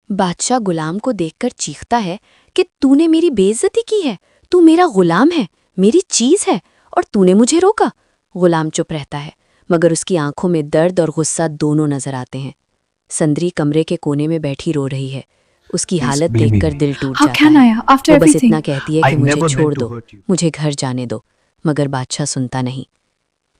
बादशाह गुलाम को देखकर चीखता है कि तूने मेरी बेइज्जती की है। तू मेरा गुलाम है, मेरी चीज है, और तूने मुझे रोका। गुलाम चुप रहता है, मगर उसकी आंखों में दर्द और गुस्सा दोनों नजर आते हैं। संदरी कमरे के कोने में बैठी रो रही है। उसकी हालत देखकर दिल टूट जाता है। वो बस इतना कहती है कि मुझे छोड़ दो, मुझे घर जाने दो, मगर बादशाह सुनता नहीं।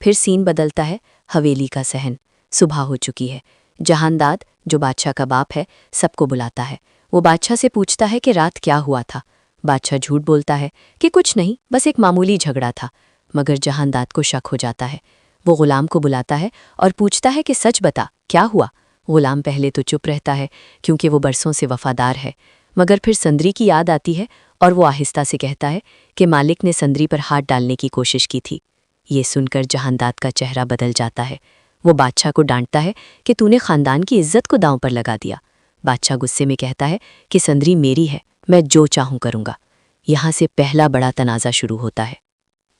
फिर सीन बदलता है। हवेली का सहन। सुबह हो चुकी है। जहानदाद, जो बादशाह का बाप है, सबको बुलाता है। वो बादशाह से पूछता है कि रात क्या हुआ था। बादशाह झूठ बोलता है कि कुछ नहीं, बस एक मामूली झगड़ा था। मगर जहानदाद को शक हो जाता है। वो गुलाम को बुलाता है और पूछता है कि सच बता, क्या हुआ। गुलाम पहले तो चुप रहता है, क्योंकि वो बरसों से वफादार है। मगर फिर संदरी की याद आती है और वो आहिस्ता से कहता है कि मालिक ने संदरी पर हाथ डालने की कोशिश की थी। ये सुनकर जहानदाद का चेहरा बदल जाता है। वो बादशाह को डांटता है कि तूने खानदान की इज्जत को दांव पर लगा दिया। बादशाह गुस्से में कहता है कि संदरी मेरी है, मैं जो चाहूं करूंगा। यहाँ से पहला बड़ा तनाज़ा शुरू होता है।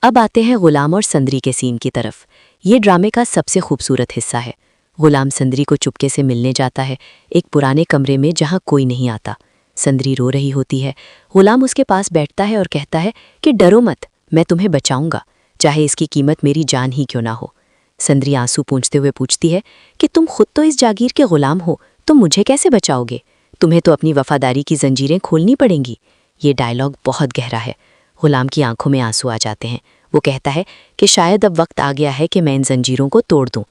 अब आते हैं गुलाम और संदरी के सीन की तरफ। ये ड्रामे का सबसे खूबसूरत हिस्सा है। गुलाम संदरी को चुपके से मिलने जाता है, एक पुराने कमरे में जहाँ कोई नहीं आता। संदरी रो रही होती है। गुलाम उसके पास बैठता है और कहता है कि डरो मत, मैं तुम्हें बचाऊंगा, चाहे इसकी कीमत मेरी जान ही क्यों ना हो। संदरी आंसू पूंछते हुए पूछती है कि तुम खुद तो इस जागीर के गुलाम हो, तुम मुझे कैसे बचाओगे? तुम्हें तो अपनी वफादारी की जंजीरें खोलनी पड़ेंगी। ये डायलॉग बहुत गहरा है। गुलाम की आंखों में आंसू आ जाते हैं। वो कहता है कि शायद अब वक्त आ गया है कि मैं इन जंजीरों को तोड़ दूं।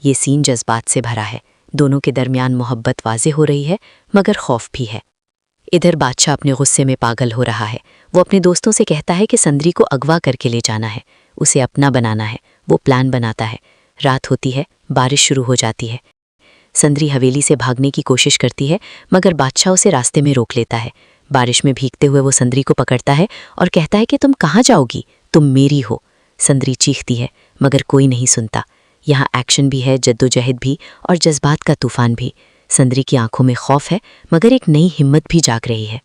ये सीन जज्बात से भरा है। दोनों के दरमियान मोहब्बत वाज़े हो रही है, मगर खौफ भी है। इधर बादशाह अपने गुस्से में पागल हो रहा है। वो अपने दोस्तों से कहता है कि संदरी को अगवा करके ले जाना है, उसे अपना बनाना है। वो प्लान बनाता है। रात होती है, बारिश शुरू हो जाती है। संदरी हवेली से भागने की कोशिश करती है, मगर बादशाह उसे रास्ते में रोक लेता है। बारिश में भीगते हुए वो संदरी को पकड़ता है और कहता है कि तुम कहाँ जाओगी, तुम मेरी हो। संदरी चीखती है, मगर कोई नहीं सुनता। यहाँ एक्शन भी है, जद्दोजहद भी, और जज्बात का तूफान भी। संदरी की आंखों में खौफ है, मगर एक नई हिम्मत भी जाग रही है।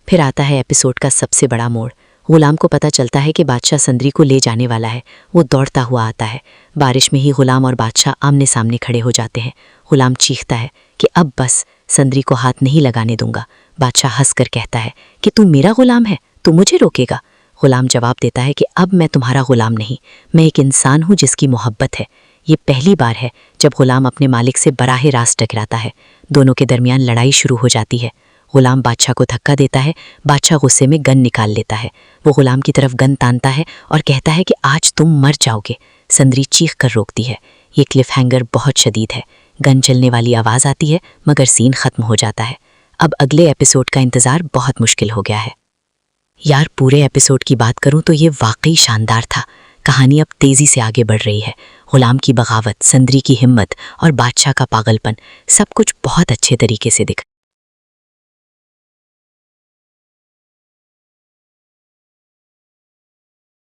फिर आता है एपिसोड का सबसे बड़ा मोड़। गुलाम को पता चलता है कि बादशाह संदरी को ले जाने वाला है। वो दौड़ता हुआ आता है। बारिश में ही गुलाम और बादशाह आमने सामने खड़े हो जाते हैं। गुलाम चीखता है कि अब बस, संदरी को हाथ नहीं लगाने दूंगा। बादशाह हंसकर कहता है कि तू मेरा गुलाम है, तू मुझे रोकेगा? गुलाम जवाब देता है कि अब मैं तुम्हारा गुलाम नहीं, मैं एक इंसान हूँ जिसकी मोहब्बत है। ये पहली बार है जब गुलाम अपने मालिक से बराह रास्त टकराता है। दोनों के दरमियान लड़ाई शुरू हो जाती है। गुलाम बादशाह को धक्का देता है। बादशाह गुस्से में गन निकाल लेता है। वो गुलाम की तरफ गन तानता है और कहता है कि आज तुम मर जाओगे। संदरी चीख कर रोकती है। ये क्लिफ हैंगर बहुत शदीद है। गन चलने वाली आवाज़ आती है, मगर सीन ख़त्म हो जाता है। अब अगले एपिसोड का इंतज़ार बहुत मुश्किल हो गया है। यार, पूरे एपिसोड की बात करूं तो ये वाकई शानदार था। कहानी अब तेज़ी से आगे बढ़ रही है। गुलाम की बगावत, संदरी की हिम्मत और बादशाह का पागलपन, सब कुछ बहुत अच्छे तरीके से दिख